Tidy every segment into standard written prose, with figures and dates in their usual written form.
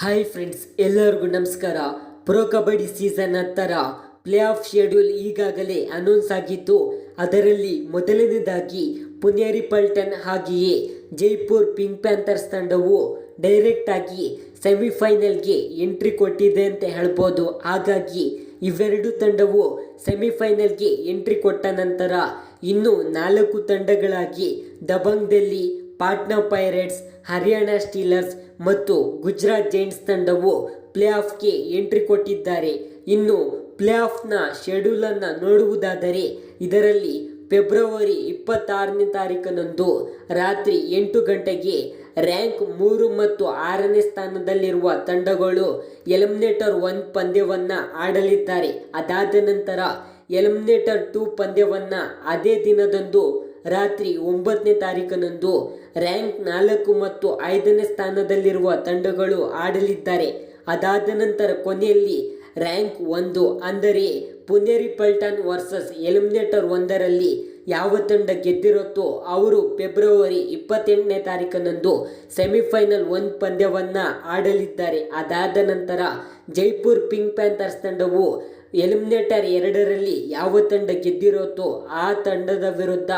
Hi friends, ಎಲ್ಲರಿಗೂ ನಮಸ್ಕಾರ. Pro kabaddi season 10ರ ಪ್ಲೇ ಆಫ್ ಶೆಡ್ಯೂಲ್ ಈಗಾಗಲೇ ಅನೌನ್ಸ್ ಆಗಿದ್ದು, ಅದರಲ್ಲಿ ಮೊದಲನೇದಾಗಿ ಪುನೇರಿ ಪಲ್ಟನ್ ಹಾಗೆಯೇ ಜೈಪುರ್ ಪಿಂಕ್ ಪ್ಯಾಂಥರ್ಸ್ ತಂಡವು ಡೈರೆಕ್ಟ್ ಆಗಿ ಸೆಮಿಫೈನಲ್ಗೆ ಎಂಟ್ರಿ ಕೊಟ್ಟಿದೆ ಅಂತ ಹೇಳ್ಬೋದು. ಹಾಗಾಗಿ ಇವೆರಡು ತಂಡವು ಸೆಮಿಫೈನಲ್ಗೆ ಎಂಟ್ರಿ ಕೊಟ್ಟ ನಂತರ ಇನ್ನು 4 ತಂಡಗಳಾಗಿ ದಬಂಗ್ ಡೆಲ್ಲಿ, ಪಾಟ್ನಾ ಪೈರೇಟ್ಸ್, ಹರಿಯಾಣ ಸ್ಟೀಲರ್ಸ್ ಮತ್ತು ಗುಜರಾತ್ ಜೈಂಟ್ಸ್ ತಂಡವು ಪ್ಲೇ ಆಫ್ಗೆ ಎಂಟ್ರಿ ಕೊಟ್ಟಿದ್ದಾರೆ. ಇನ್ನು ಪ್ಲೇ ಆಫ್ನ ಶೆಡ್ಯೂಲನ್ನು ನೋಡುವುದಾದರೆ, ಇದರಲ್ಲಿ ಫೆಬ್ರವರಿ 26ನೇ ತಾರೀಕಿನಂದು ರಾತ್ರಿ 8 ಗಂಟೆಗೆ ರ್ಯಾಂಕ್ 3 ಮತ್ತು 6ನೇ ಸ್ಥಾನದಲ್ಲಿರುವ ತಂಡಗಳು ಎಲಿಮಿನೇಟರ್ 1 ಪಂದ್ಯವನ್ನು ಆಡಲಿದ್ದಾರೆ. ಅದಾದ ನಂತರ ಎಲಿಮಿನೇಟರ್ 2 ಪಂದ್ಯವನ್ನು ಅದೇ ದಿನದಂದು ರಾತ್ರಿ 9ನೇ ತಾರೀಕಿನಂದು ರ್ಯಾಂಕ್ 4 ಮತ್ತು 5ನೇ ಸ್ಥಾನದಲ್ಲಿರುವ ತಂಡಗಳು ಆಡಲಿದ್ದಾರೆ. ಅದಾದ ನಂತರ ಕೊನೆಯಲ್ಲಿ ರ್ಯಾಂಕ್ 1 ಅಂದರೆ ಪುನೇರಿ ಪಲ್ಟನ್ ವರ್ಸಸ್ ಎಲಿಮಿನೇಟರ್ 1ರಲ್ಲಿ ಯಾವ ತಂಡ ಗೆದ್ದಿರುತ್ತೋ ಅವರು ಫೆಬ್ರವರಿ 28ನೇ ತಾರೀಕಿನಂದು ಸೆಮಿಫೈನಲ್ 1 ಪಂದ್ಯವನ್ನು ಆಡಲಿದ್ದಾರೆ. ಅದಾದ ನಂತರ ಜೈಪುರ್ ಪಿಂಕ್ ಪ್ಯಾಂಥರ್ಸ್ ತಂಡವು ಎಲಿಮಿನೇಟರ್ 2ರಲ್ಲಿ ಯಾವ ತಂಡ ಗೆದ್ದಿರುತ್ತೋ ಆ ತಂಡದ ವಿರುದ್ಧ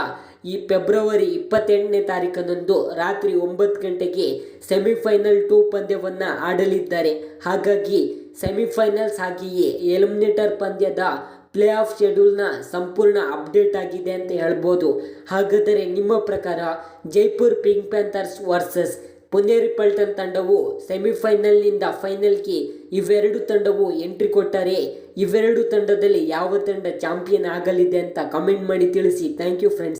ಈ ಫೆಬ್ರವರಿ 28ನೇ ತಾರೀಕಿನಂದು ರಾತ್ರಿ 9 ಗಂಟೆಗೆ ಸೆಮಿಫೈನಲ್ 2 ಪಂದ್ಯವನ್ನು ಆಡಲಿದ್ದಾರೆ. ಹಾಗಾಗಿ ಸೆಮಿಫೈನಲ್ಸ್ ಹಾಗೆಯೇ ಎಲಿಮಿನೇಟರ್ ಪಂದ್ಯದ ಪ್ಲೇ ಆಫ್ ಶೆಡ್ಯೂಲ್ನ ಸಂಪೂರ್ಣ ಅಪ್ಡೇಟ್ ಆಗಿದೆ ಅಂತ ಹೇಳ್ಬೋದು. ಹಾಗಾದರೆ ನಿಮ್ಮ ಪ್ರಕಾರ Jaipur pink panthers versus Puneri Paltan ತಂಡವು ಸೆಮಿಫೈನಲ್ನಿಂದ ಫೈನಲ್ಗೆ ಇವೆರಡು ತಂಡವು ಎಂಟ್ರಿ ಕೊಟ್ಟರೆ ಇವೆರಡು ತಂಡದಲ್ಲಿ ಯಾವ ತಂಡ ಚಾಂಪಿಯನ್ ಆಗಲಿದೆ ಅಂತ ಕಮೆಂಟ್ ಮಾಡಿ ತಿಳಿಸಿ. Thank you friends.